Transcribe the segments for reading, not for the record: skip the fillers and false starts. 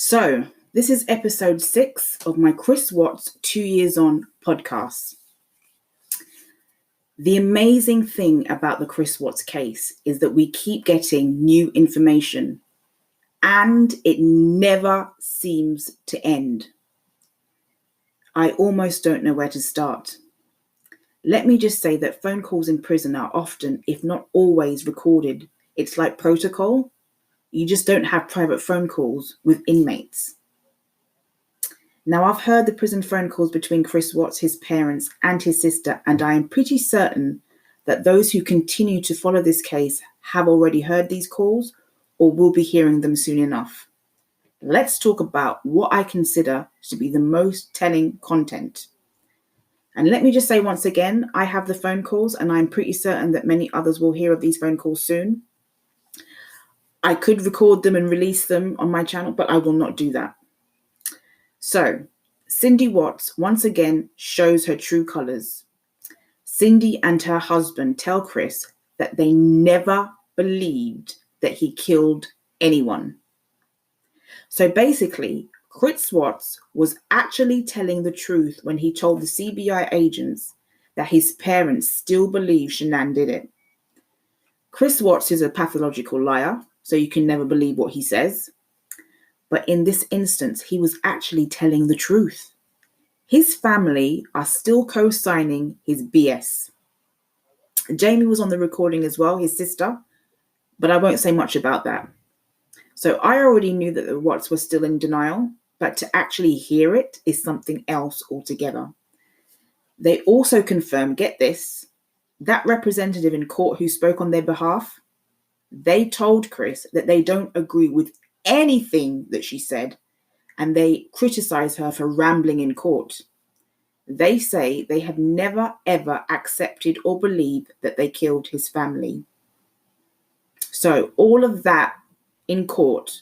So, this is episode 6 of my Chris Watts 2 Years On podcast. The amazing thing about the Chris Watts case is that we keep getting new information and it never seems to end. I almost don't know where to start. Let me just say that phone calls in prison are often, if not always, recorded. It's like protocol. You just don't have private phone calls with inmates. Now, I've heard the prison phone calls between Chris Watts, his parents, and his sister, and I am pretty certain that those who continue to follow this case have already heard these calls or will be hearing them soon enough. Let's talk about what I consider to be the most telling content. And let me just say once again, I have the phone calls, and I'm pretty certain that many others will hear of these phone calls soon. I could record them and release them on my channel, but I will not do that. So, Cindy Watts once again shows her true colours. Cindy and her husband tell Chris that they never believed that he killed anyone. So basically, Chris Watts was actually telling the truth when he told the CBI agents that his parents still believe Shanann did it. Chris Watts is a pathological liar, so you can never believe what he says. But in this instance, he was actually telling the truth. His family are still co-signing his BS. Jamie was on the recording as well, his sister, but I won't say much about that. So I already knew that the Watts were still in denial, but to actually hear it is something else altogether. They also confirmed, get this, that representative in court who spoke on their behalf, they told Chris that they don't agree with anything that she said, and they criticize her for rambling in court. They say they have never ever accepted or believed that they killed his family. So all of that in court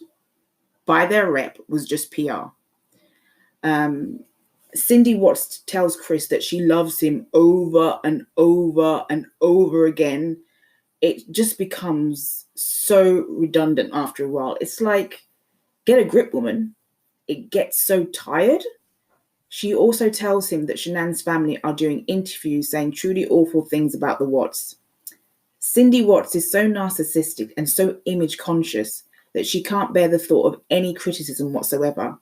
by their rep was just PR. Cindy Watts tells Chris that she loves him over and over and over again. It just becomes so redundant after a while. It's like, get a grip, woman. It gets so tired. She also tells him that Shanann's family are doing interviews saying truly awful things about the Watts. Cindy Watts is so narcissistic and so image conscious that she can't bear the thought of any criticism whatsoever.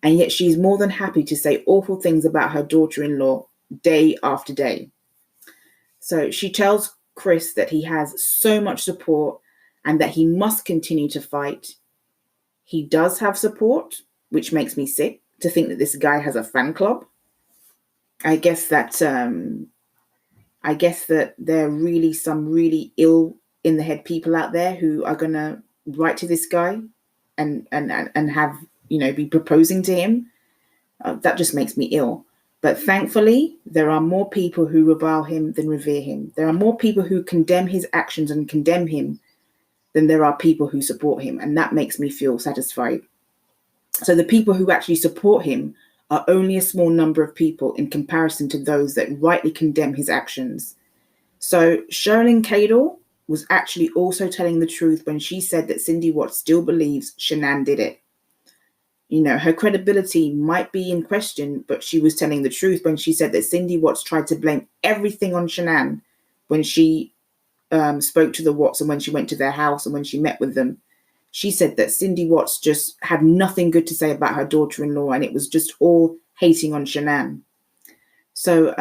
And yet she's more than happy to say awful things about her daughter-in-law day after day. So she tells Chris that he has so much support and that he must continue to fight. He does have support, which makes me sick to think that this guy has a fan club. I guess that there are really some really ill in the head people out there who are gonna write to this guy and have, be proposing to him. That just makes me ill. But thankfully, there are more people who revile him than revere him. There are more people who condemn his actions and condemn him than there are people who support him. And that makes me feel satisfied. So the people who actually support him are only a small number of people in comparison to those that rightly condemn his actions. So Sherilyn Cadle was actually also telling the truth when she said that Cindy Watts still believes Shanann did it. Her credibility might be in question, but she was telling the truth when she said that Cindy Watts tried to blame everything on Shanann when she spoke to the Watts and when she went to their house and when she met with them. She said that Cindy Watts just had nothing good to say about her daughter-in-law and it was just all hating on Shanann. So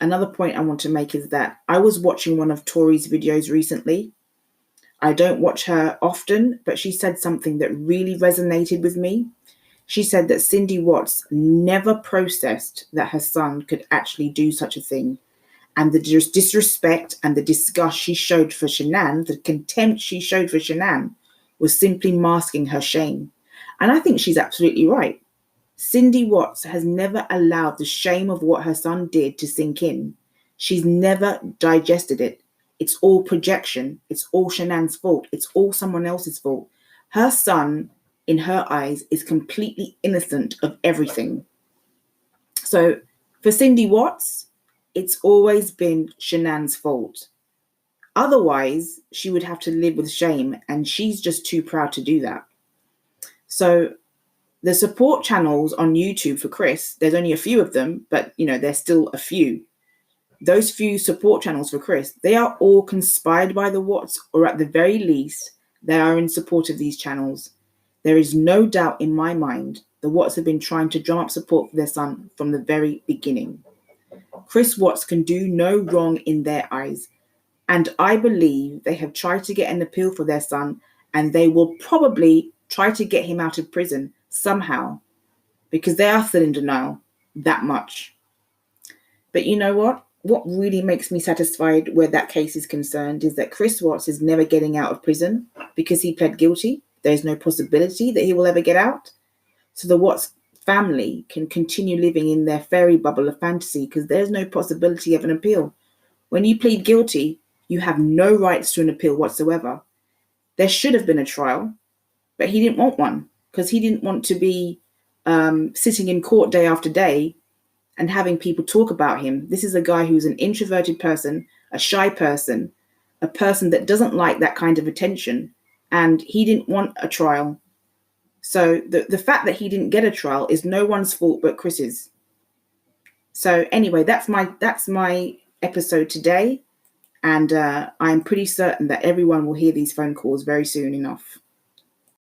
another point I want to make is that I was watching one of Tori's videos recently. I don't watch her often, but she said something that really resonated with me. She said that Cindy Watts never processed that her son could actually do such a thing. And the disrespect and the disgust she showed for Shanann, the contempt she showed for Shanann, was simply masking her shame. And I think she's absolutely right. Cindy Watts has never allowed the shame of what her son did to sink in. She's never digested it. It's all projection. It's all Shanann's fault. It's all someone else's fault. Her son, in her eyes, is completely innocent of everything. So for Cindy Watts, it's always been Shanann's fault. Otherwise, she would have to live with shame, and she's just too proud to do that. So The support channels on YouTube for Chris, there's only a few of them, but there's still a few. Those few support channels for Chris, they are all conspired by the Watts, or at the very least, they are in support of these channels. There is no doubt in my mind the Watts have been trying to drum up support for their son from the very beginning. Chris Watts can do no wrong in their eyes, and I believe they have tried to get an appeal for their son, and they will probably try to get him out of prison somehow, because they are still in denial that much. But you know what? What really makes me satisfied where that case is concerned is that Chris Watts is never getting out of prison because he pled guilty. There's no possibility that he will ever get out. So the Watts family can continue living in their fairy bubble of fantasy because there's no possibility of an appeal. When you plead guilty, you have no rights to an appeal whatsoever. There should have been a trial, but he didn't want one because he didn't want to be sitting in court day after day and having people talk about him. This is a guy who's an introverted person, a shy person, a person that doesn't like that kind of attention, and he didn't want a trial. So the fact that he didn't get a trial is no one's fault but Chris's. So anyway, that's my episode today, and I'm pretty certain that everyone will hear these phone calls very soon enough.